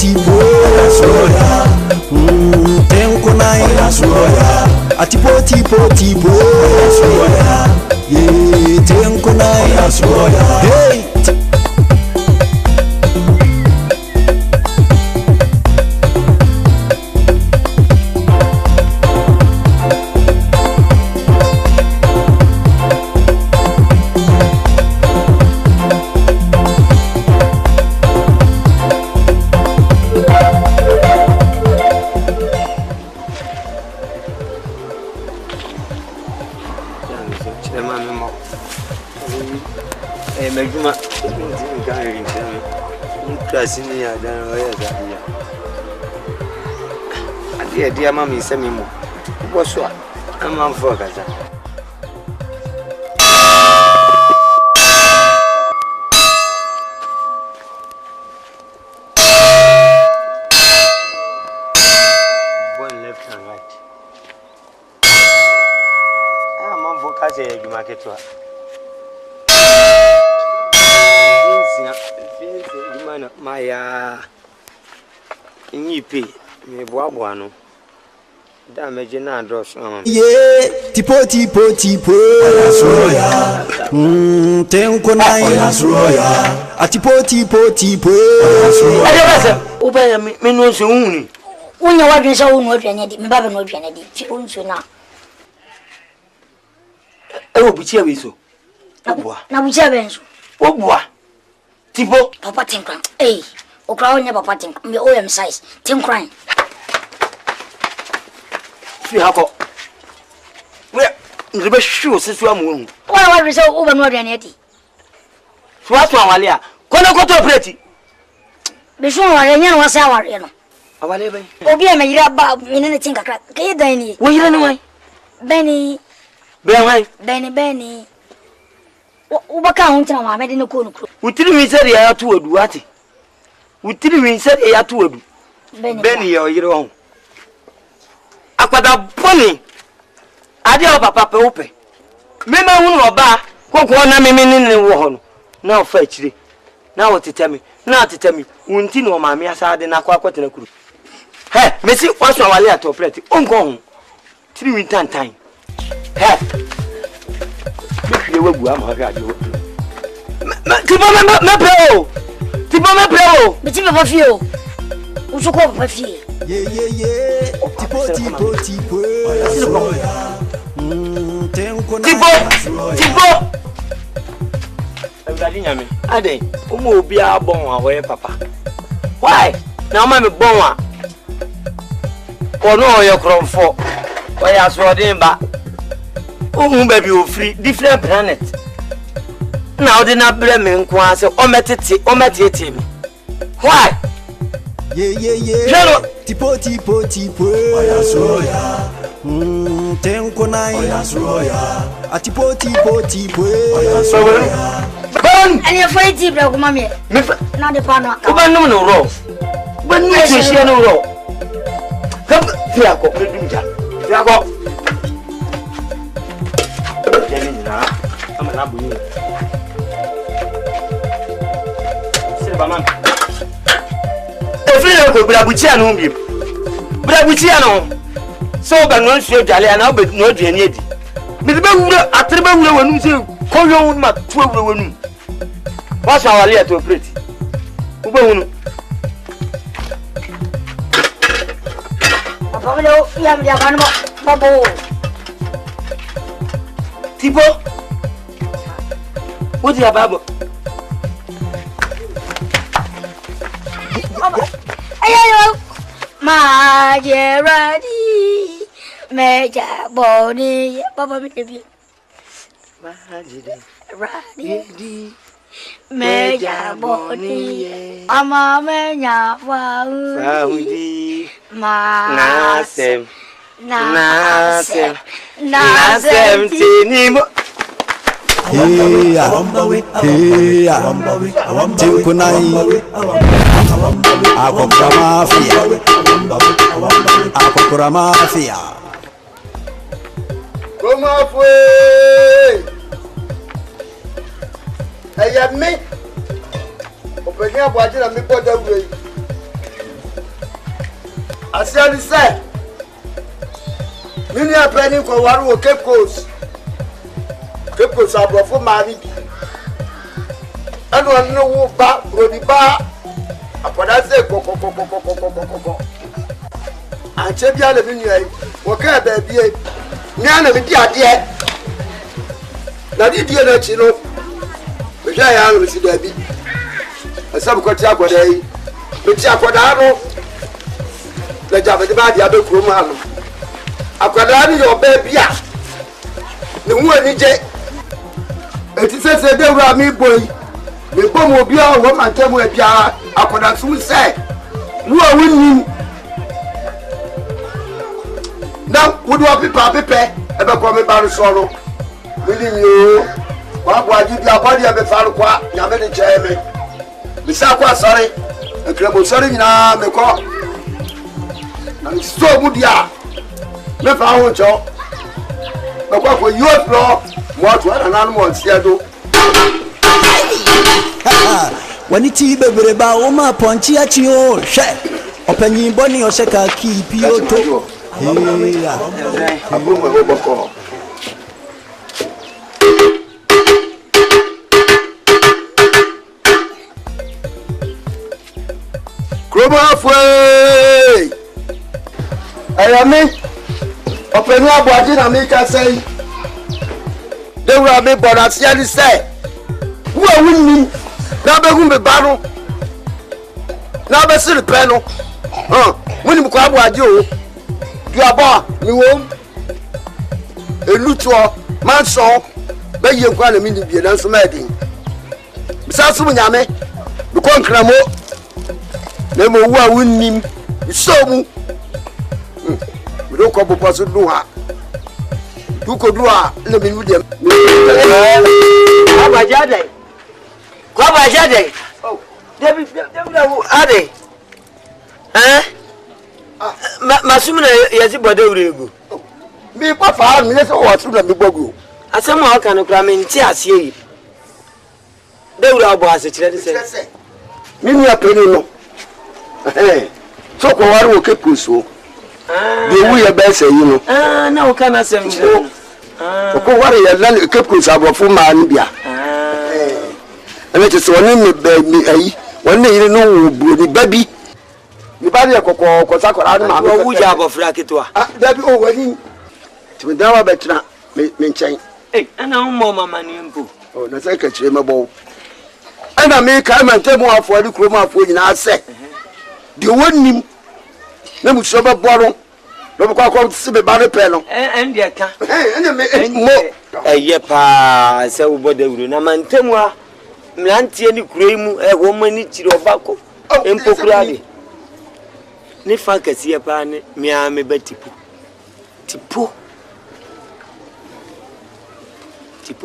tipo soya tenko nai soya atipo tipo soya tenko nai soya hey Sini ya dan oya ya dia mami semi mo bo so am for kaza one left and right am for kaza ya market wa Maya Nipi, me boabuano. Damage na dross on. Yeah, tipo soya. Tenko nai soya. A tipo soya. Ubaya me no so uni. Unya wadwen so unu aduane di, me baba no aduane di. Fi unso na. Obuchia we so. Obua. Na buchia benso. Obua. Tipo papa tinkran. Eh, okra onya papa tinkran. Me OM size. Tinkran. Fi hako. We nribe shu sesu amu. Wa we so uba no aduane di. So aso awale a. Kono koto operate. Be shu awale nya no wasa awale no. Awale bai. Obi e me yira ba menene tinka kra. Ke dan ni. Wo yira no wai. Beni. Ben wai. Beni. Ubaka hunti na Mohammed ne ko nukro. Utiri mi sɛ ya to adu ate. Utiri mi sɛ ya to adu. Beni ya oyire ho. Akwada boni. Ade o papa pe ope. Me ma hunu oba kokko na me ne wo ho no. Na ofa akire. Na wotetami. Na atetami. Unti no maame asade na kwa kwatena kuru. He, mesi waso awale atoprete. Onko ho. Tiri wi tantan. He. Me wagu am ha ga de. Tipo me pro. Tipo me pro. Me ti me fa fie o. Uso ko fa fie. Yeah. Tipo. Tenko nai. Tipo. Everybody nyame. Ade, omo obi a bon wa we papa. Why? Na ma me bon wa. Ono oyo kromfo. Oya so den ba. Baby free different planet. Now they not blame me nkwa say o metete me. Why? Yeah. Tipo. Oya soya. Tenko nai. Oya soya. A tipo. Oya soya. Ban! And you fight deep like mommy. Not the panel. Ban no raw. Ban no share no raw. Come here go. Here go. I'm an abu. Every day, Brabuchia no be. Brabuchia no. So, but no show Jali and I'll be no Jenny. Miss Bangura, a triple when you say, call your own mat 12 women. What's our letter to pretty? Ubon. Tipo, what's your Bible? Ayo, my dear Raddy, Major Bonnie, Papa, maybe. Raddy, Major Bonnie, Amamenya, Waousi, Nasem, Tinimo. Tenko nai. Akokora mafia. Come off way. I am me. Open up watching a me put away. siani say. Mini a penny ko waru Cape Coast. Cape Coast abrofo mani bi. Anu anu wo ba rodi ba. Akwada se kokokokokokokokoko. Anche bia le mini ai. Wo ka ba bie. Ni ana mi di ade. Na di die na chi no. Me ja ya no si da bi. Asam ko ti akwada yi. Me ti akwada no. Le jabe di ba di abe kuro ma no. Akwada ni yo ba bia. Ni hu ani je. Eti se de wura mi boy. Me bom obi a wo mantam e bia akwada sum se. Wo a wonni. Na wodo pipa pepe e be ko me ba so no. Mini yo. Wa gwa ji bia kwadi e be faru kwa nya me ni che me. Bisa kwa sori. E krebo sori nyina me ko. Na so mu dia. Me fa ho cho. Me kwa ko yo flo mo to na nanu mo siedo. Wani ti bebre ba o ma ponchi achi o hwe opanyin boni o se ka ki pi o to Abu mo boko. Kroba fwe ayami openu abuaji na mi ka sei de wura mi boda siani say wo awunni na be hu me baro na be sir pe no woni mo kwa abuaji o du abo ni wo eluto manso be ye kwa na mi ni bie na so ma din bisa so nyame bi kon kramo na mo wo awunni so mu do ko bo paso do ha du ko do ha le mi nu dem abajade ko abajade debi wo ade masumna yezi bode urego mi pa fa mi le so wa tru na mi gbogu asem a ka no kra me nti ase yi de ura abo ase kire de se mi ni apeni no so ko waru o ke puso de wu ye be se yi no na o kana sem ko waru ye lan ke puso abrofo ma ni bia ene ti so ni me be mi ayi woni yire no wo buro ni babi ni ba de kokko ko sakora ni ma wo wuja abofra ketwa dabi o wani ti me dawa betra me nchen ana mo mama ni mpo o na sai ka chire mebo ana me ka ma ntemu afo adi kuro ma afo nyina se de wonim na mu so be boro no ko ko se be ba ne pe no de ka ene me mo eye pa se wo boda wuro na ma ntemu a mlantie ni kuro mu wo mani chire obako empo kura de ni fa kasiye pa ne mia me batipu tipo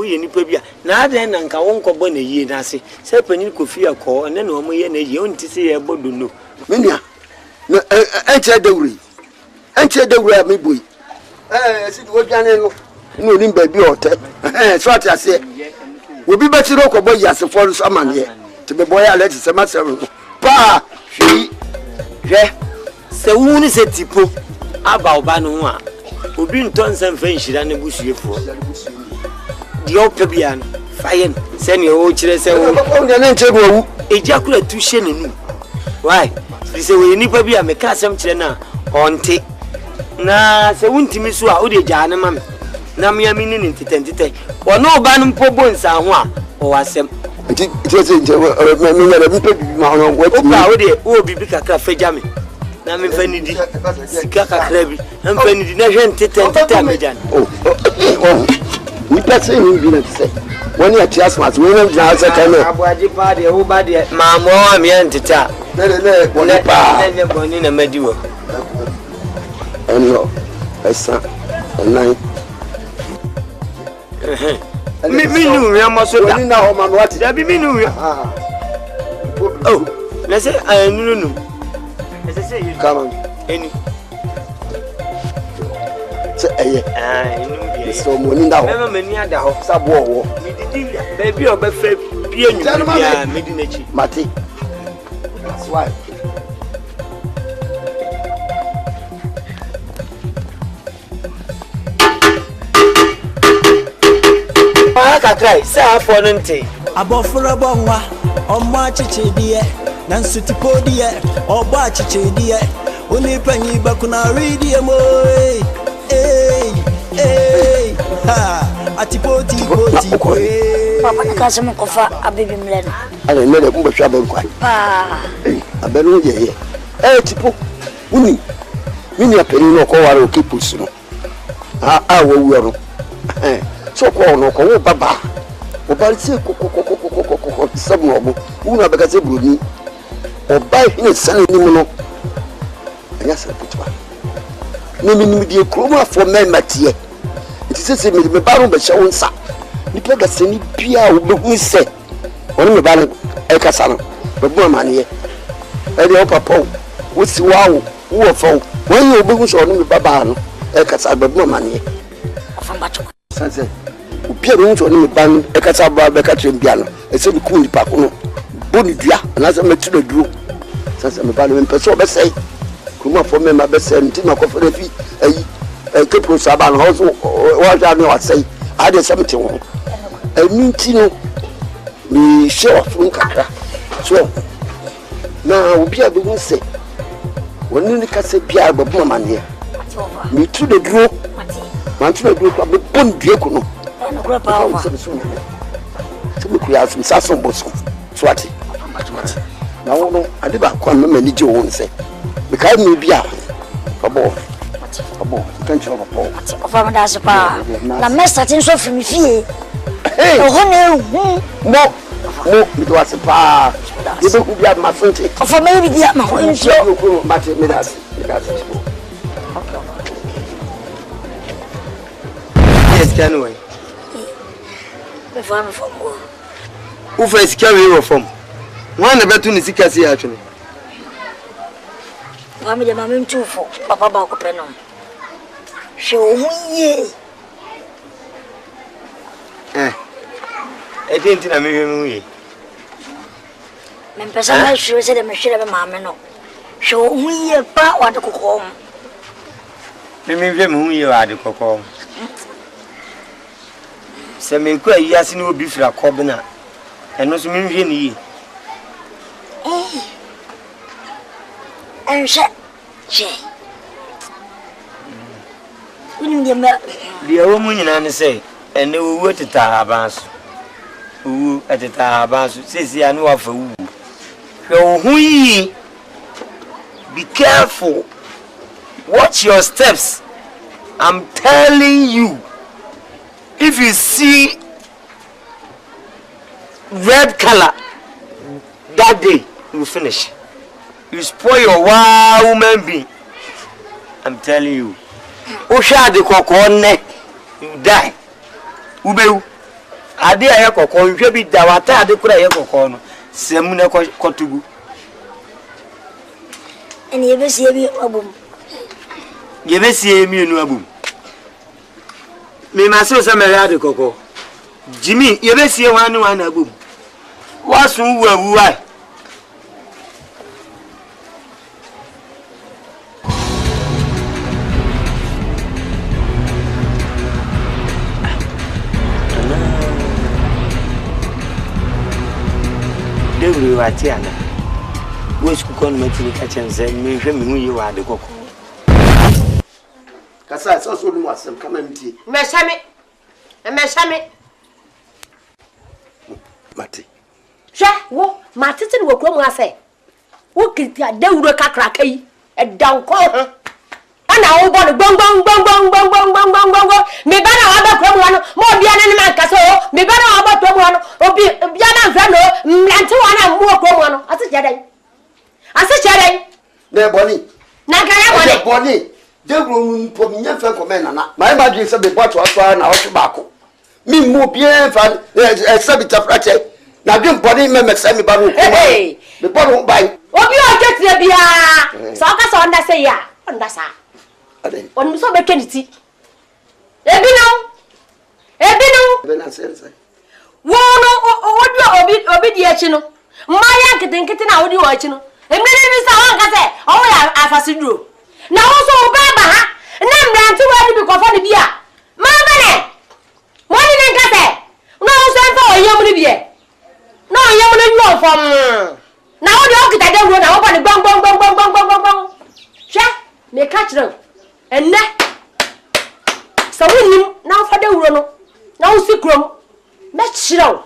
ye nipa bia na adan na nka won kobo na yie na ase se panyin kofi akọ ne na omo ye na yie onti se ye bodo no menia na enche dawuri mi boy si do dwane no no ni ba bi ote so ati ase obi ba tiro kobo yase for so amane te be boy alert se ma se pa hwi hwe se wuni se tipo aba oba no ho a obi nton se mfa nhira ne busuefo di opebian fayen se ne o kire se wo ne ne nche go wu eja kura tu hye nenu why se we nipa bia me ka asem kire na onte na se wuntimi so a o de ja ne ma me na me ami ni ntitentite wono oba no mpobo nsa ho a o wasem ti me na mi pe bi ma ho ngo ti oba o de o bibi kakra feja me na me fa nidi sika kakra bi em fa nidi na hwe ntitentite amejan ni pese ni bi na se woni ati asmat we na jina se kan no abuaji pa de wo ba de ma mo ami ntita ne woni pa ne boni na madiwo enno esa nine mi nu ya mo so da woni na ho ma no ati da bi mi nu ya oh na se nu na se you come on eni se eye enu bi so mo ni da ho mema mani ada ho sabo owo mi didi ba bi o ba fa bi enyu bia me di na chi mate that's why kakrai say afọ no nte abofra bonwa ọmọ achichedie na nsutipodie ọbọ achichedie oni panyi bakuna ridie mo ha atipoti poti papa na ka se mo kofa abebi mleno ale mele kumbe hwa ba nkwa abenu ye tipo uni mini apeni no ko ware o kipus no wo no so ko no ko wo baba o ba se ko sabu obo unu abeka se broni o ba hine sane ni mu no anya se putwa ni die kroma fo mematie it se me ba ro be hye wonsa ni pega se ni bia wo be hu se woni me ba no e kasa no be bu amane e de o papa wo si wawo wo fo won ye obehu so no me baba no e kasa be bu amane afamba to sanse o bia ro so no me ban e kasa ba be ka trem bia no e se bi ku ni pa ko no boni dua na se metu do duro sanse me ba no me pese obesai kuma fo me ma bese nti na ko fere fi ayi ke pro saba no so wa ja no wasai ade se mete wo nti no mi show fun kakra so na obi a be hu se woni ni kase bia babu amane mi tu de duro man tu de duro kwa be bon due ko no na kura pa wa so mi ku ya sa so boso so ati na wono ade ba kwa me mani je wo nse me kai mi bia abo kan chiro papo ofa ma da so pa na mesta tin so fi mi fie o hone mo mi do asipa ye be ku bia ma funte ofa ma bi dia ma ho nso ko mate me das yes canway me fa me fo mo u fa sika we wo fom wan na betu ni sika si atwene wa me de ma me ntufo papa ba ko pe no hwe o hu ye e denti na me hwe ye me pesa na hwe se de me hwe be ma me no hwe o hu ye pa wa de kokko me hwe me hu ye wa de kokko se me ku ayi ase na obi fira kobna eno so me hwe ni ye ense che unim de me dia wo mu nyina ne se ene owu teta abanso owu ateta abanso sesi anu wa fa wu hwe ohu yi be careful watch your steps I'm telling you if you see red color that day you will finish you spoil your woman being I'm telling you o sha de kokko ne you die ubeu ade aye kokko nhwe bi da wata ade kura aye kokko no semu ne kotugu eni yebesie bi abum yebesie mi enu abum me ma se me ade kokko Jimmy yebesie wan abum wasun wu awu ai Deuri wati ana wesku kon matini ka chenze me hwe me hu yi wa de kokko kasa so so no asem kama mtie Meshame mate hwe wo matete wo krom ase wo kitia dawuro kakra kai e danko ana wo bo gbong me ba na wa ba krom wa no mo bia ne man kase o me ba na wa ba krom wa no obi bia na hwe no mlante wa na mo krom wa no ase chedai ne boni na ka ya boni dawuro mu po mi nya fa komen na my imagine say be bottle aso na o hwe baako mi mo bien fa se bi tafrache na dwem boni me se mi ba ro ko be bottle bai obi o ketie bia so ka so nda say ya nda sa ade on so be keniti ebino be na sense wo no obi di echi no mmanya nkete na odi wo echi no emire bi sa won ka se o ya afasiduro na wo so ba ha na mranti wa di bi ko fa ni bia ma bene mo ni nka se no from. Now you get a road, I open the bong. Check, may catch them. And that. So we now for the run. Now see crum. Make sure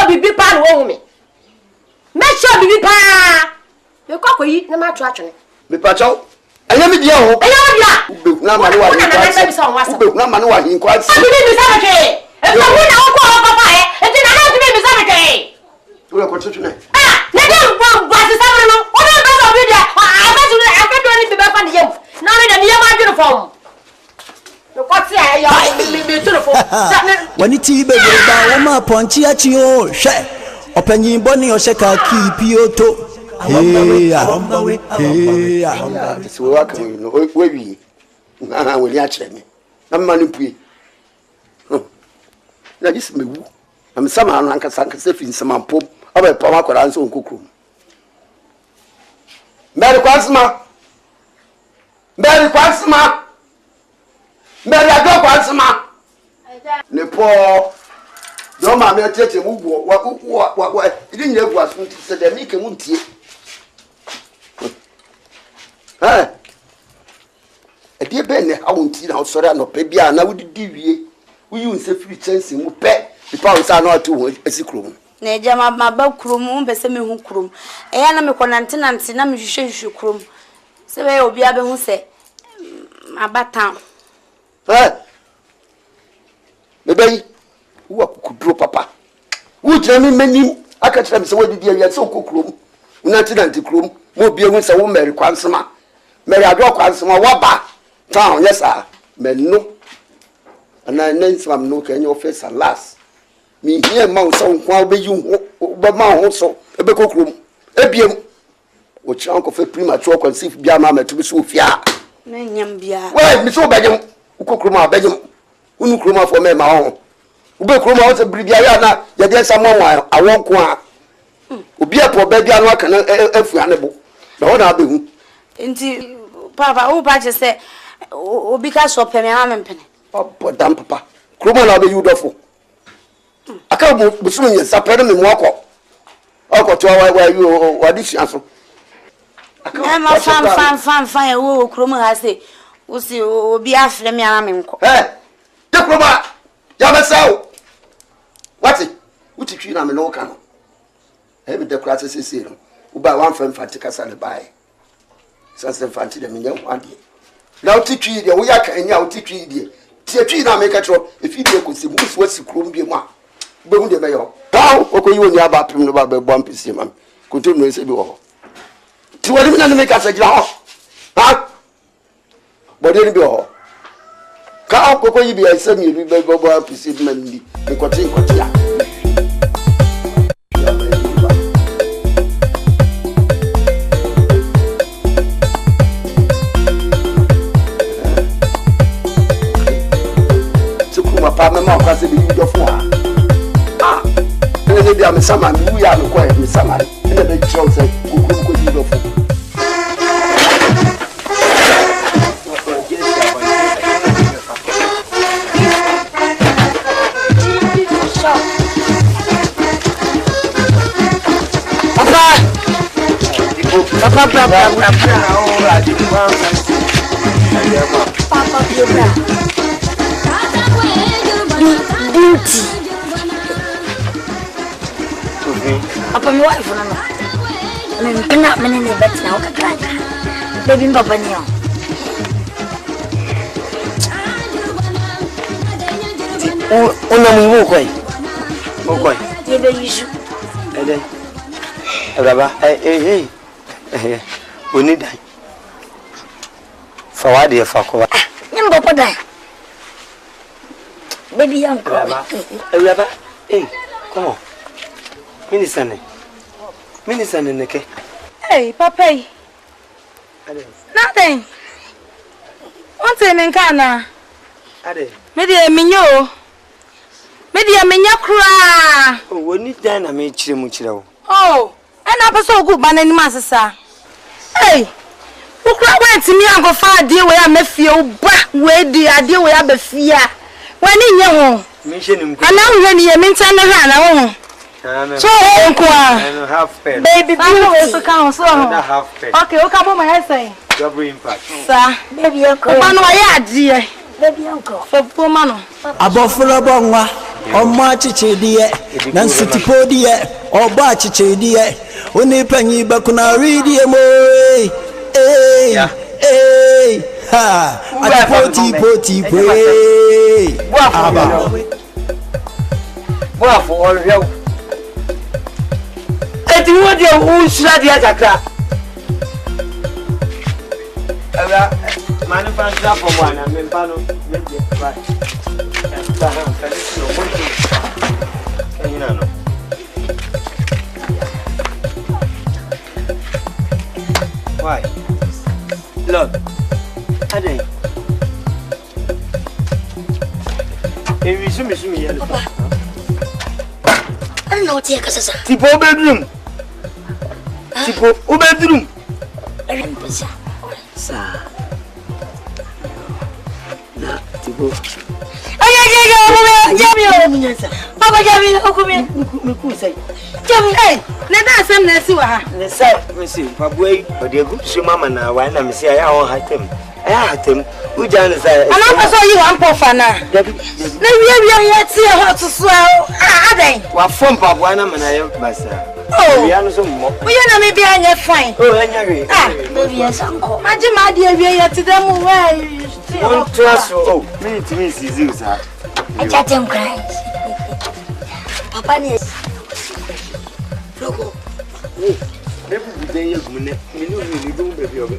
be pan woman. Make sure be pan. You cock eat no matter attraction. Me pacho. I am with you. Na manu wa hin kwase. Na manu wa hin kwase. I believe me savage. E so we na ko papa e. E ti na na to me savage. We ko tutu na. Ah, na dem bo ase savage no. O na be so bi dia. I can do any be fan the yam. Na me na me yam uniform. You got see I me uniform. When it be ba wo ma ponchi achi o hwe. Opanyin boni o hye ka keep yo to. Hey, so what can you know? Where we? Na we ya chere me. Na manu pue. Na this me wu. Na me sama anu anka sanka se fin sama pom. Aba pom akwara nso nkokrom. Mbere kwasma. Mbere ado kwasma. Ne po. No ma me tete mu wo wa idi nye gu asun ti se de mi ke mu ntie. Edi be ne ha wonti na sori anope bia na wudidi wie wuyi unse free chance mu pe ipa unsa na atu esikrom na eja ma ba krom mu be se me hu krom eya na me konante na me hwehwehwe krom se be obi abe hu se abatan bebe wo akukudro papa wo jira mi manim aka kira me se wodidi awia se okokrom unante krom mo bia hu se wo meri kwansema meri adwo kwansema waba town yes sir menno ana nensam no ka enyo face last mi hie ma wo so nko obeyi ho be ma ho so ebe kokrom ebiem wo kira nko fe premature conceive bia ma matu so ofia na nyam bia we mi so begem kokrom abegem unu krom afọ me ma ho ube krom ho se biri bia ya na ye de nsam mo awon ko a obi apo ba bia no aka na afua ne bo na ho na abehu nti papa o ba je se obi ka so pe me ha mempene obo dam papa kromo na be yudofo aka bo so nye sapere me mo akọ to wa yu wadisia so aka ma fan ya wo kromo ha se o si obi afre me ha menko de kromo ya besawo wati utitwi na me no ka no me de kura se no uba wan fan fatika sale bai sase fanti de me nya wade na utitwi de wo ya ka nya utitwi de tietwi na me ka tro efidie ko se musu wasi krom bi mu a be hu de me yo taw okoyi woni aba prim no ba be bom pisi mam kontu no ese bi wo ti wadi na me ka se gira ho ha bode ni bi ho ka okoyi bi ese mi bi be bom pisi mam ni nkoti ya me ma kwase bi yudofo ah ene bi am sama mi wu ya me kwa me sama ene be chiro se kokuru ko yudofo Beauty. Apa mi wife na no. Me pina me ne bet na o kakranka. Baby papa ni o. Ona mu ko yi. Mo ko yi. Ye be yisu. Ede. Baba, oni dan. Fawade fa ko. Nyam bopo dan. Baby young Baba, come on. Minister neke. Hey, papa. Nothing. One thing in Ghana. Media minyo. Media minya kra. Oh, we need Dana me chire mu chire wo. Oh, and I so good ban any masasa. Hey. Who cry went to me and go far dear where I me feel ba where the idea where I be fear. When in your mention him. And now when you mention the run, So half pen. baby, beauty. So count so. Half pen. Okay, what come on my say? Double impact. Sir, baby uncle. Manu ya die. Baby uncle. For poor Manu. Abofra bonwa ọmọ achiche die na nsutipo die ọba achiche die oni panyi bakuna ridie mo ha atipoti aba Boa for all you. Eti wo de wo sura dia jakra. Aba manu fan sura for bwana mempa no meje ba. Why? Look, Ade. If you see me here, I don't know what you say. Tipo bedroom. Tipo bedroom. Sa. Na tipo. Papa Jami, okumi. Me say. Jami, na da sam na si wa ha. Ne say, me see, paboy, odegu so mama na wa na me see aya on hatem. Aya hatem. Uja ne say. Ana pa so yi wan pofa na. Na wi ya ti ho to so adan. Wa fom paboa na mana ye basa. Oh. We are so mo. We na me bia anya fine. Oh, anya we. Baby ya sanko. Maji ma de wi ya ti dem wa. One trust oh, me to me see you sir. I chat him crying. Papa ni logo. Maybe we dey you me no really do baby obe.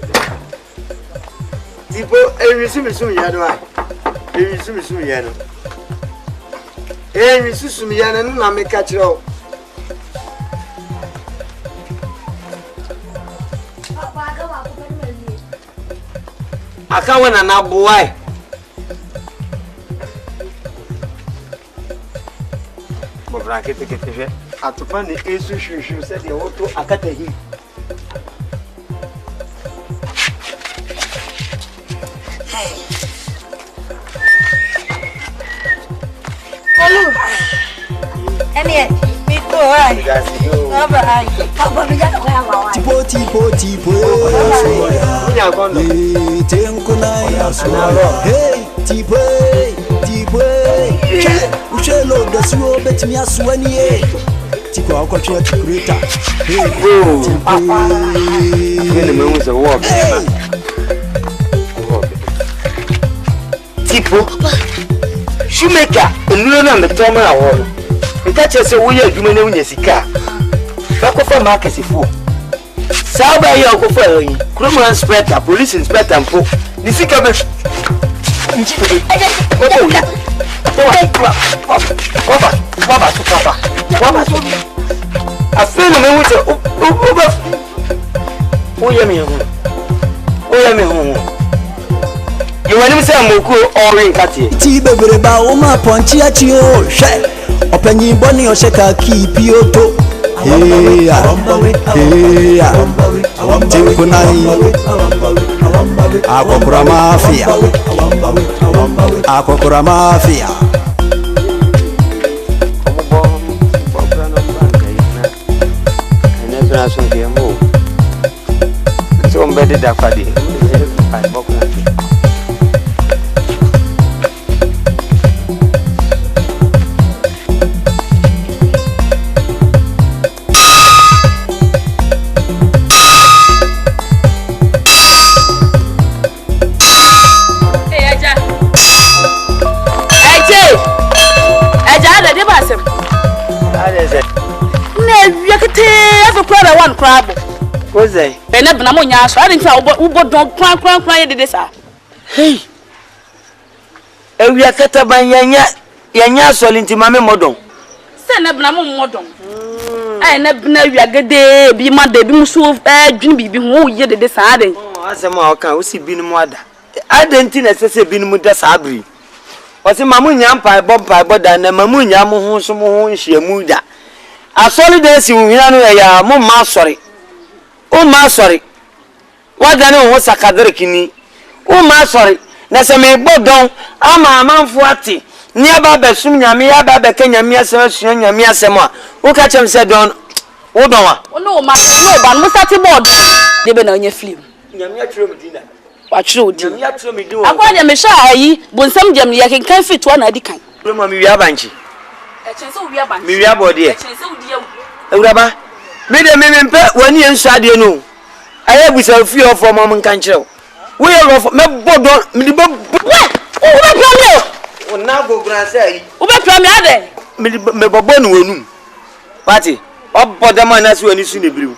Tipo, e mi su ya do ai. E mi su ya no. E mi su ya no na me ka kire o. Papa ga wa ko ni me. Aka wana na boy. Bobra kete je. Atupa ni esu shushu se de woto akata hi. Olu. Eni mi to ai. Baba ai. Papa mi ja ko ya wa. tipo Nya kondo. tenkuna ya so hey tipo uchelo dasuo betimi aswani tipo akwatwe creator Ele me usa o obe. Tipo shoemaker enu na me toma awo no nka chese wo ye adwuma na unya sika bakofa market fu sa ba ye okofa yin criminal inspector police inspector mpo ni sika be nchi Papa. I feel me with you want me say Moku or ring Kati? Tibe Bereba, Oma Ponchi at you, shell. Open your bonny or shaka keep you to. Akokura mafia. So embedded that party. One crab. What's that? And never know ya, so I didn't tell what don't cry did this. Hey, we are Kataban Yanya Solinti Mamma Modon. Send a Blamon Modon. I never know you are good day, be Monday, be so Jimmy, be who ye did this. As a Marca, we see Bin Mother. I didn't think I Bin Muda Sabri. What's a Mamunyam pie, Bob pie, but then a Mamunyam who some she a muda. A solid days you know, Mamma sorry. Oh, ma sorry. What I know was a cadrekini. Oh, ma sorry. That's a me bodon. I'm a man for 40. Near Besum Yamia Baba Kenya Miasa, Yamia Sama. Who catch him said on Odoa? Oh no, my no, but must have more. They been on your film. Yamia Trum dinner. What should Yamia Trum do? I want them a shy, but some jam ya can fit one I can. Mia Banchi. A chance of your bank. Mia body. Uraba. Made a men pet when you inside you know. I have with a few of Mamma Cancho. We are of Mabodon, Milibo. Oh, now go Grassay. Over Mabobon, Party. Up for the man as when you see the blue.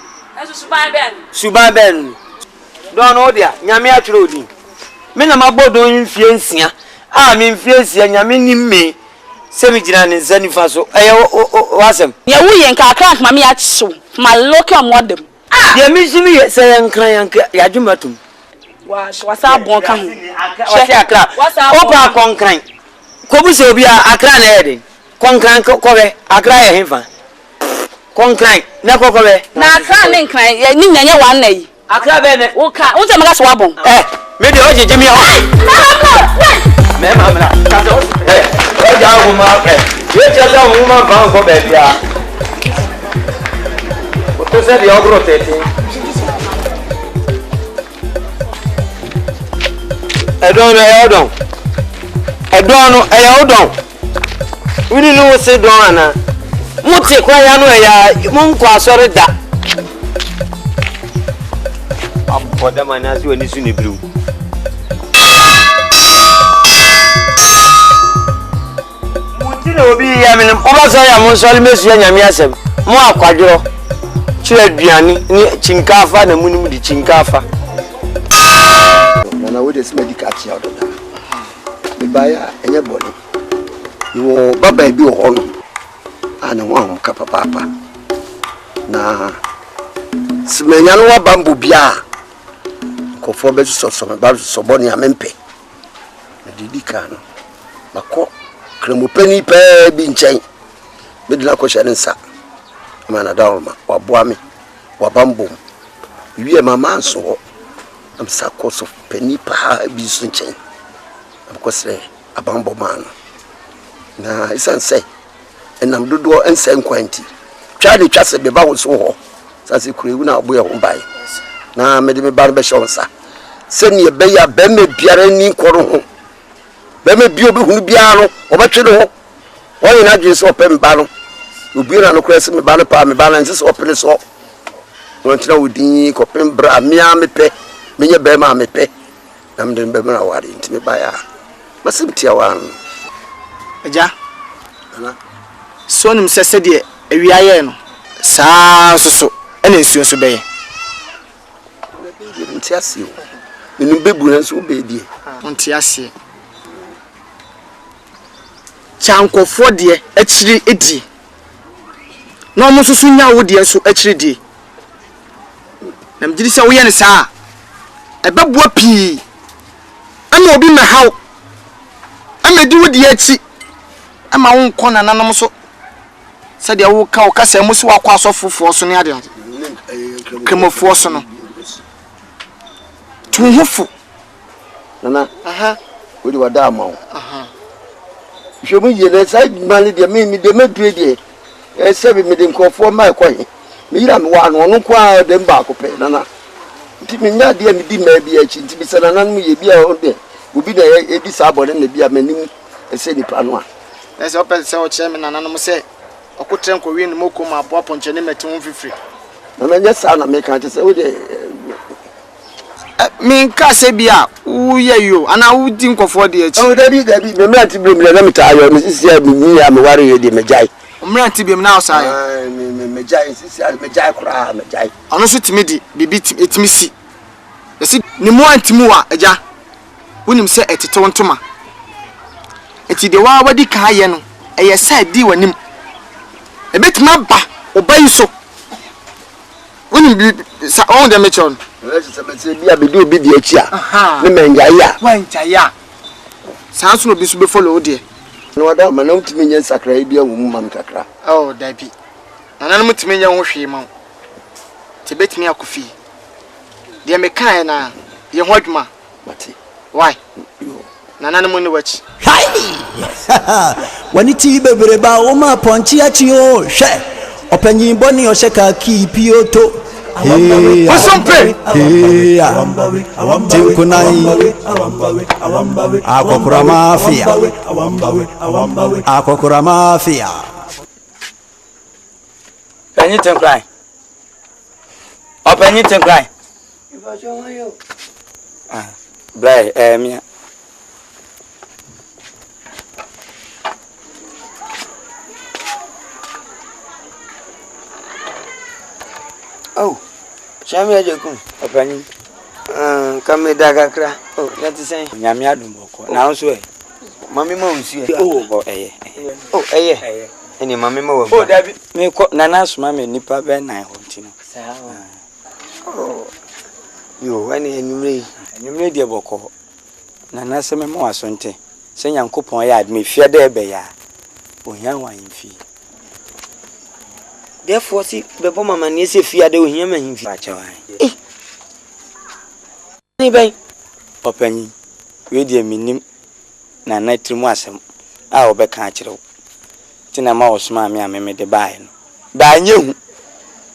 Suban Ben. Don't know there, Yamia Trodi. Menamabo influence ya. I mean, influence ya, Yamini me. Semijiran and Zenifaso. Wasem. Ya we and crack mammy at so. My local modem. Ya miss me say and crying Yajumatum. Was our bon coming? What's our Opa concrane? Kobusobia, a cran heading. Concrane cover, a cry him. Concrane, never cover. Now, crying, crying, Nina, one day. A crab and what's a last wabble? Maybe Oji Jimmy. Mamma, you just a woman bound for baby. What was that? You're rotating. I don't know. We didn't know what's it on. What's it? Why I know Monqua sorry that. I'm for them and as you and it's in the blue. Obi ya me oba so ya mo so le mesu ya nyame asem mo akwadwo chi aduane ni chinkafa na munum di chinkafa na we dey medical care do da me baya enye body wo baba bi ho no ana wo ahom ka papa na smenya no wa bambo bia ko fo be so me ba so boni amempe na didika no mako kremo pani pe bi nchen medina ko hye nsa mana dawma waboa me wabambo wiye mama nso am sakoso pani pa bi so nchen am ko sre abambo man na isan say enam dodo ensa nkwanti twade twase be ba wo so ho sase kurewu na obo ye ho bai na mede me bar be hye nsa se ne be ya be me biara ni koro ho beme bio be hunu bia no obetwe no oyi na dwe so opem ba no obi na no kwese me ba no pa me balance so opene so wontina wodin ko pem bra mia me pe menye be ma me pe na mde be na ware ntime ba ya masimtia wan aja ana so nim sese de awia ye no saa so ene nsuo so be ye ntia si nim bebu na so be die ntia si chankofo de akiri edi na omo susu nya wo de so akiri di na mjiri se wo ye ne saa ebeboa pii ama obi mehaw ama di wo de achi ama wo nko na nanom so se de wo ka wo kasa mu so wakwa asofofo so ne ade kemofo so no tunhufo nana aha wo di wada amawo aha Shomu yele sai mali de me de medue de se be me de nkofo mai kwohe me yira me wa no kwa de mba ko pe nana nti me nya de me di ma bi achi nti bi sana nan mu ye bi a o de obi de e di sa bode na bi a manim se ni pa no a se opel se o che me nana no se okotre nko wi ni moko ma abo ponche ne meti won fifiri nana nya sa na me kan se o de min ka se bia wo ye yo ana wo di nkofo de achi o dabi me mranti bi me na metayo me sisi ya mi ya me ware ye de mejai mranti bi me na osayo me mejai sisi ya mejai kura mejai ono so timi di bibi etimi si yesi ni mo antimu wa aja wonim se etete wontoma eti de wa wadi ka ye no eye sa di wanim ebetima ba obayi so wonim bi sa on de mechon se bia be di obi di achi a ne menja ya wanja ya sa so no bi so be follow de no wada ma na mutimi nya sakra bi a wo mu mam kakra oh dabi na na mutimi nya ho hwe ma te betimi akofi de me kan na ye ho adwuma mate why Nana no money watch. Hi! When it is bebre ba o ma ponchi achi o hwe. Opanyin boni o sheka ki pioto. Hey, Akokura mafia. Anything cry. Open anything cry. Bray, me. Oh, Legendary Agya Koo. Open. Come Dagakra. Oh, that is saying Yamia Dumboko. Now, so Mammy Monsi. Oh, oh, any mammy mo. Oh, David, me Nana's mammy, Nipa Ben, I want you. Oh, you, any made your boko. Nana seme mo asonte. Se Nyankopon ya me fia de be ya. Ohia wan fi. Therefore see bebo mama ne se fia de ohia ma hin fi acha wan. Ni ben. Opanyi. We de minim na na trimu asem. A obeka akire. Tina ma osoma me ameme de bae no. Ba nyehu.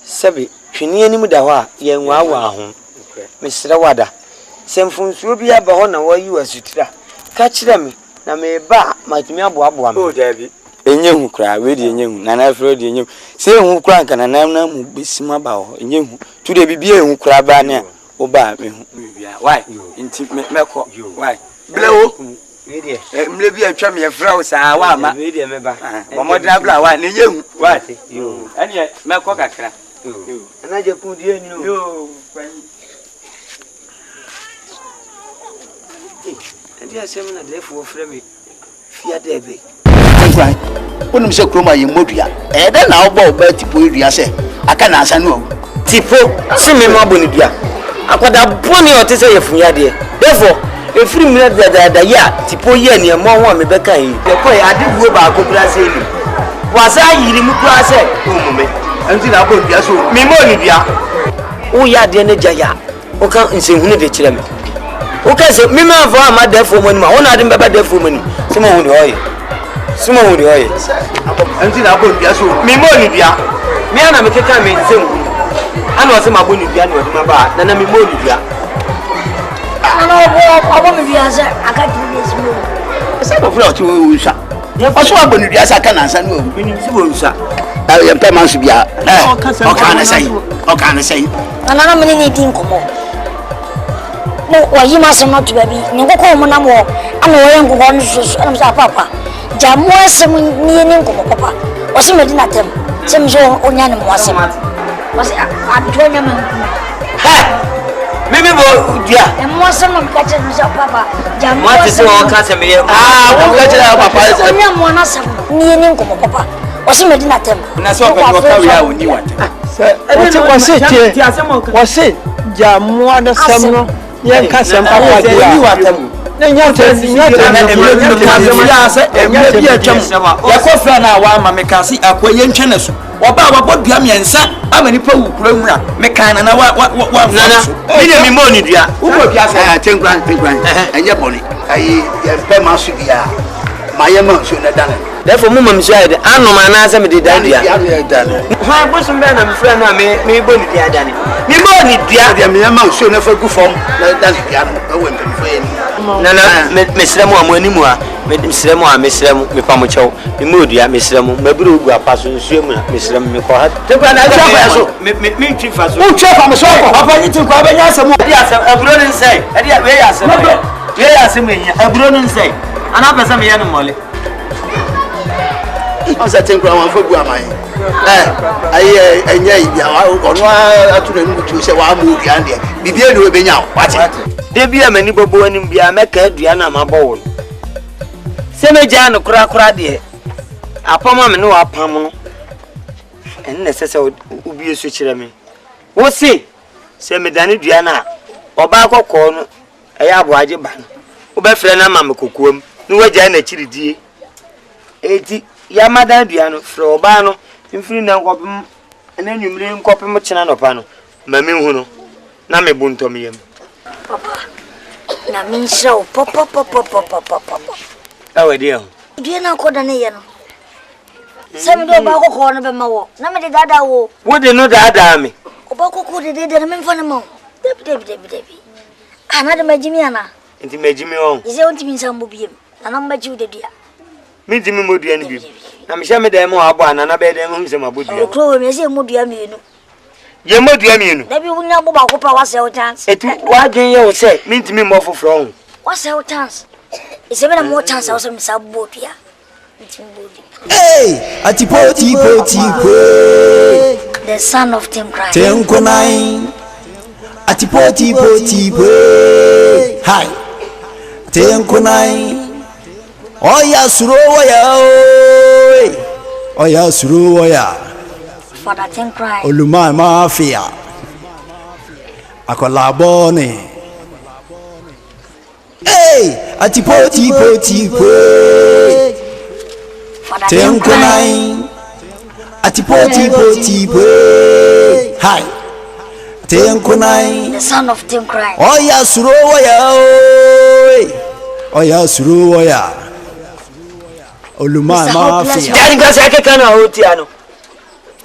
Sabi twini anim da ho a ye nwa wa ho. Mesre wada. Semfunsuo bi aba ho na wayi asutira. Ka kire me na me ba matumi aboaboa me. Oh David. Enyehu kra we de enyehu na na afro de enyehu. Se ehu kra nka na na mu besima ba ho enyehu. Tu de bibia ehu kra ba ne oba me hu. Why? Inti meko. Why? Blewo. We de. Mle bi atwa me fra wo sa wa ma. We de me ba. Momo dra bla wa ne enyehu. Why? Yo. Anye meko kakra. Yo. Anaje ku di enu. Yo. And yes, I'm not there for frame. Fear Debbie. When you say Chroma, you modia. And then I'll bow by Tipo, you say, I can answer no. Tipo, see me more bonidia. I got a bonny or to say if we are there. Therefore, a free minute that ya, Tipo Yenny, and more one, Rebecca. The boy I did go back over as he was I remove class, until I put Yasu, me Monidia. Oh, ya, dear Jaya. O can't say who the children. Okay, so me man for my death for money. One of them baba death for money. Someone with oil. Someone with oil. Until I put Yasu. Me money, dear. Me and I make a time in Sim. I know some money, dear, with my bar. Then I'm money, dear. I want to be answer. I can't do this move. Some of you to shop. Also, I'm going to be as I can answer no. We need to shop. I am Tamas Bia. How can I say? How can I say? And I'm anything come on. No, you must not to be. No, come on, I'm going to go on to Papa. Jamu some meaning, Papa. Was he made at them? Some so onion was him. Was I'm doing him. Maybe, dear. And more some of catching Papa. Jamu what is all Casimir? Won't catch it out, Papa. Only one of some meaning, Papa. Was he made at them? And I saw what you want. Was it? Jamu Samuel. Yan kasam papa dia ni watam na nyata emle bi atwam yakofra na wa ma mekasi akoye ntwene so oba wabodua miensa amani pa wukura nwura mekana na wa nana mi de mi mo ni dua ubo bia sa tenkran enye boni ayi pe ma su bia mayema so na dane therefore mo mam suade anoma na asa me de dan dia ha bosum be na me fra na me boni dia dane me boni dia dia me ma so na fa gu fom na dane dia no we me fa ni nana me sremu amani mu a me sremu me pa mo chew me modua me sremu maburu gu apaso nsuemu na me sremu me ko ha tenkran na ja fa so me ntwi fa so u twa fa mo so papa ni tin ko abenya asem dia asem aburo ni nsai dia we ya asem we ya asem enya aburo ni nsai ana pesa me ya no mole on certain ground one for go am aye enye ibia ono atuna nu tu se wa mu bia de bibia de obenya wate de bia mani bobo anim bia meka adua na mabɔ se meja no kura de apama me no apam no en na sese ubie so kire me wo se medane dua na oba akɔkɔ no ɛyɛ aboaje ba no wo bɛ frɛ na ma me kokoam no wagya na kiridie eti ya madan dua no frɛ oba no mfiri na nkɔpem na nwumire nkɔpem kyena no pa no ma me hu no na me buntom yam Papa Na min show pop. Awe dia. Dia na ko da ne ye no. Se me do ba ko no be ma wo. Na me de dada wo. Wo de no dada me. Oba ko de na me mfa na ma. Debi. Ana de majimi ana. Enti majimi on. Ise on timi nsambo biem. Na maji de dia. Me timi modua ni bi. Na me hye me da mo abo ana na be de mo nsem abodua. Okro me se modua mienu. Ye modua mienu. Na bi wunya bo ba ko pa wase o chance. Etu wa dwen ye wo se me ntimi mo foforo on. Wase o chance. Ise be na mo chance o se me sa bodua. Hey, atipoti. The son of Tim Cry. Tenkonai. Atipoti. Hi. Tenkonai. Oya SURO Oya SURO Oya. Father Tim Cry. Oluma mafia. Akolabone. Hey, atipoti. Tenkonai. Atipoti. Hi. Tenkonai. The son of Tim Cry. Oya SURO Oya SURO Oya. Oluma mafia. Dari gasa ake kana hoti ano.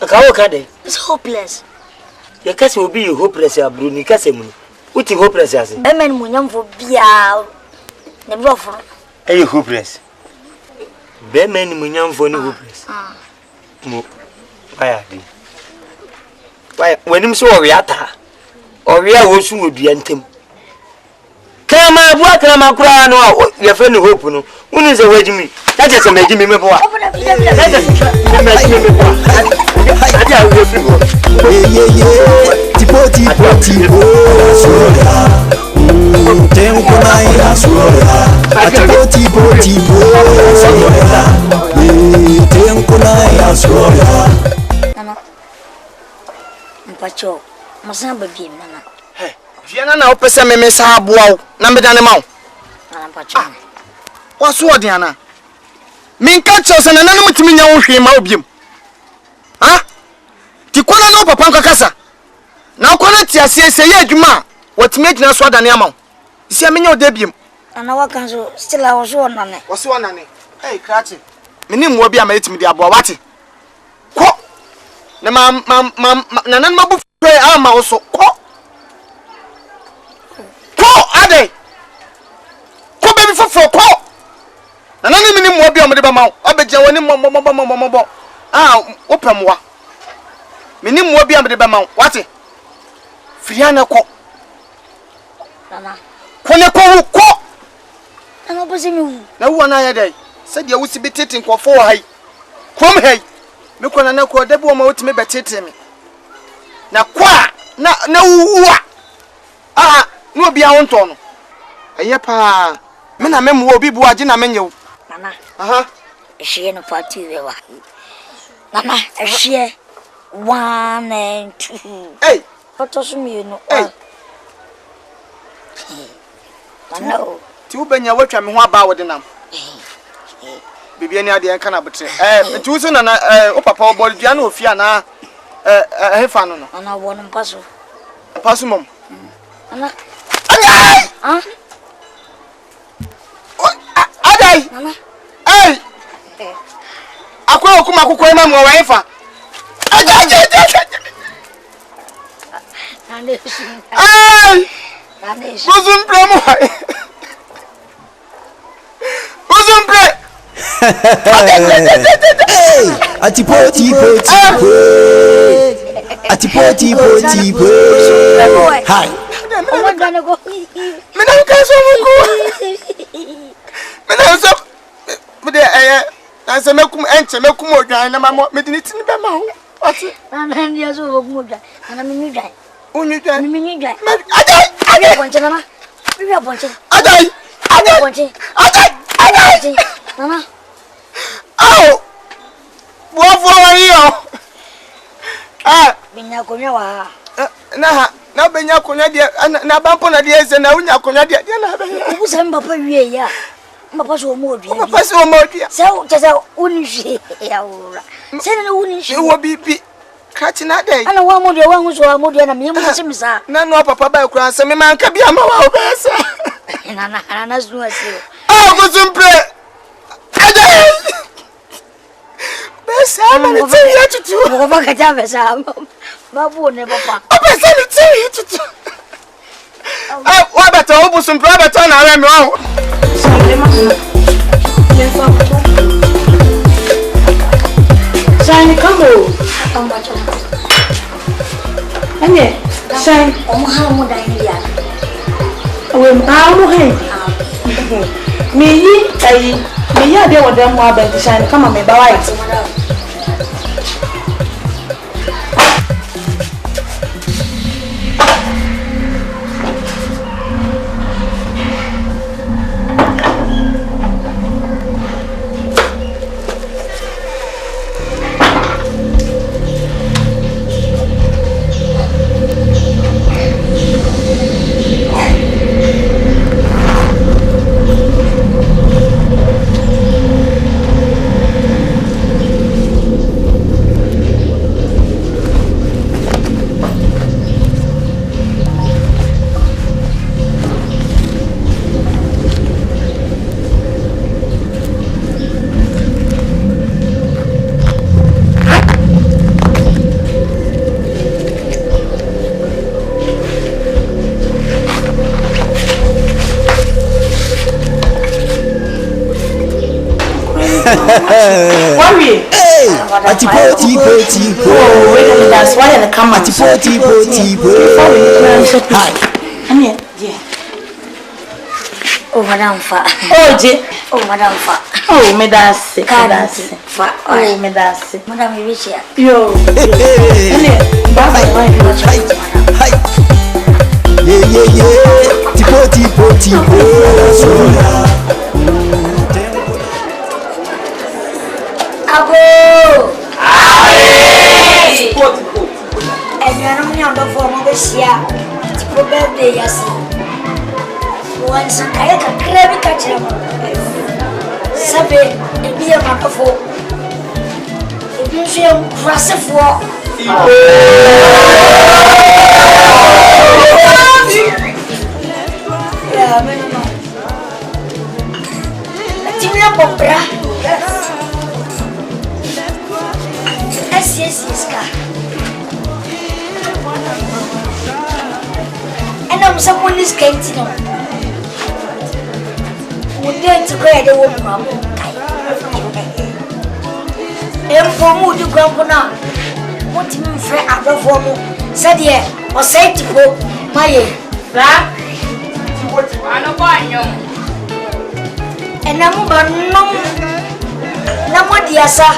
Akawo kade. It's hopeless. Ye kase obi you hopeless abru ni kase mu. Uti hopeless ase. Emen mu nyamfo bia. Ne blofo. Ey hopeless. Be men mu nyamfo ni hopeless. Mo. Waya di. Waya wenim so owe ata. Owe a wosu odua ntem. Kama bua kama kura no ye fe ni hope no. Uni se wajimi. That is a majimi me boa. Tipoti. Tenkonai SURO. Atipoti. Tenkonai SURO. Nana. Mpacho. Masana babiem nana. Hey, fiana na opese me sa aboa na medane ma wo. Nana mpacho. Waso odiana. Minka chose na nanu mutimi nya wo hwe ma obiem. Ha? Ti kwana no papa nkakasa. Na kwana ti ase ye adwuma watimi agina so adane ama wo. Isi amenya odabiem. Nana wakanso still I was one nane. Wose wanane. Hey, krati. Meni mo bia ma yetimi di aboa wate. Ko. Na na nanu mabu fe ama wo so. Ko. Ade. Ko baby fofo ko. Na nani mini mo bia mo de ba ma wo. Obeje woni mo. Opemwa. Mini mo bia mo de ba ma wo. Wate. Fiana ko. Nana. Kone ko. Nana bosi mi wu. Na wu na ya dai. Se dia wusi betete nkofo hai. Kom hai. Me kona na ko da bi wo ma wotime betete me. Na kwa na wuwa. No bi awonto no. Eye pa. Me na memu obi bu age na menyew. Nana. Aha. Ehie no party we wa. Nana, ehie 1 and 2. Hey. Photo so mi no. Hey. Nana. Ti u benya watwa me ho aba wo de nam. Bibia ni ade enka na betre. Ti u so na o papa o bol dua na ofia na hefa no no. Nana wo no paso. Paso mom. Nana. Ah. Adai. Nana. Hey. Akwa okuma akukọ ema mo wa hefa. Nana. Ay. Nana. Buzum premo. Hey, atipoti. Hi. Oh, gonna go. Me na ka so muku. Me na so me de na se mekum enche mekum odwan na mamo me de ni tin be ma ho. Ati. Nana ndi so go mu dwan. Nana mi dwan. Unyu dwan. Mi dwan. Adai. Bonche nana. Mi bonche. Adai. Bonche. Adai. Nana. Oh. Wo yo. Binya konya wa. Na benya konya dia na bampo na dia ese na unya konya dia na ba. Ubu se mbapa wie ya. Mbapa so mo odua. Mbapa so mo odua. Se unhwe ya ora. Se na unhwe. Wo bibi. Krati na dai. Ana wa mo dia wa nso wa mo dia na me mo se misa. Na no papa ba kura se me man ka bia ma wa obesa. Nana Zuasi. Oh, go to pray. Best I'm going to tell you to do. Over Katabas, Babu never papa. Oh, best I'm going to tell you to do. Oh, what about the Obus and Brother Ton? I am wrong. Shine, come on. How much? And yet, shine. How much I need? How me, I deal with them more than shine. Come on, me, bye. Worry. Hey, Oh, wait, that's why I come at Hi. I'm here, dear. Oh, Madame Fa. Oh, dear. Oh, Madame Fa. Oh, me that's it. Fa. Oh, me that's it. Madame Vicia. Yo. Hi. Yeah. Tipo. Abo. And you are not the form of this year. Tipo birthday, yes. Once I can crave catch him. Sabe, it be a matter for. If you see him cross a floor. Yeah, I don't know. Let's give me a popra. Yes, car. And I'm someone is getting on. Would dare to go the woman. And for mood to grumble now. What you mean, friend, out of form? Said ye, or said to go, my and I'm no more, dear sir.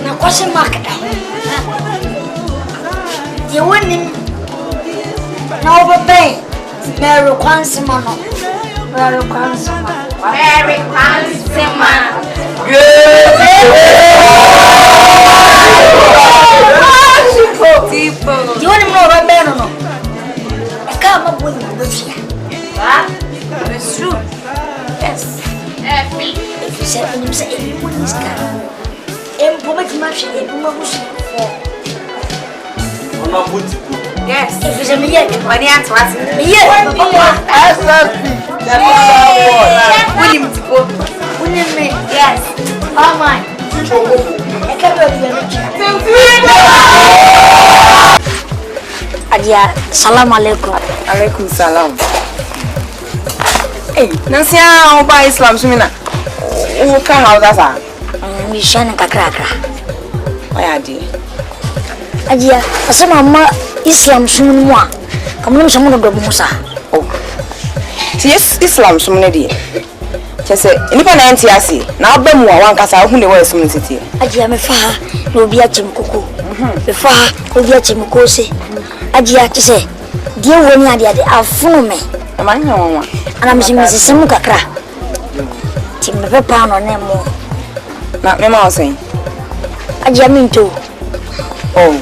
Na question mark you winning na obey Mary Kwansima tipo you want more obey no I can't up with you it's true yes if you said him say anyone is coming em pobre marche e uma bucha Ona buti. Yes. if you say me yet Money at what? papa William Tipo. William me Yes. oh my I can't Adia, salam alaikum. Alaikum salam. Hey, nansi a Islam sumina. O ka hausa sa. Mi shana kakra. Oya di. Adia, asema mama Islam sumu mo. Kamu samu do Musa. Oh. Yes, Islam sumune di. Chese, nipa na enti ase. Na aba mu a wankasa hu ne wa sumu titi. Adia me fa na obi achim kuku. Me fa obi achim kose. Adia chese. Die woni ade afunu me. Amanya wonwa. Ana mjimisi simu kakra. Timme pepa no nemo. Na me ma osen. Adia minto. Oh.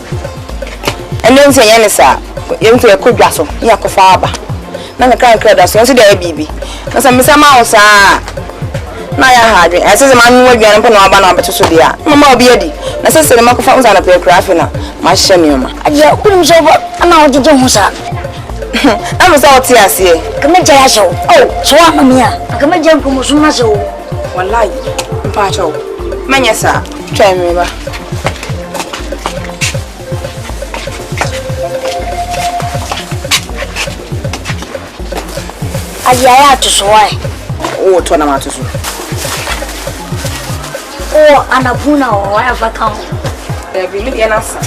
Ene nse ye ne sa. Ye mfe kodwa so. Ya kofa aba. Na me kan kreda so nso de bibi. Na sa me sama o sa. Na ya hadwe. Ese ma nwa dwan mpo na aba na abeto so dia. Mama obi adi. Na se se makofa unza na pe krafi na. Ma hye me ma. Adia kunim so ana ojeje ho sa. I'm so tears here. Come and tell us so. Oh, so I'm here. Come and jump from so. One lie. Pacho. Manya, sir. Try me, ma. Ayaya to so why? Oh, tournament. Oh, Anapuna or whatever count. There be me an answer.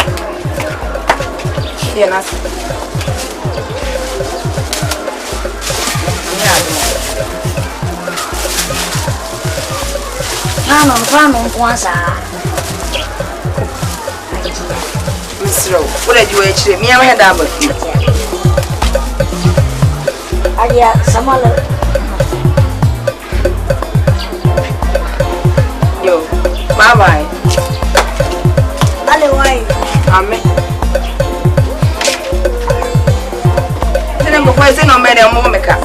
Yes. Pano, once. Miss Rowe, what did you actually? Me, I had that. Adia, Samala. Yo, bye bye. Otherwise, Amen. Then I'm going to say no better, Momica.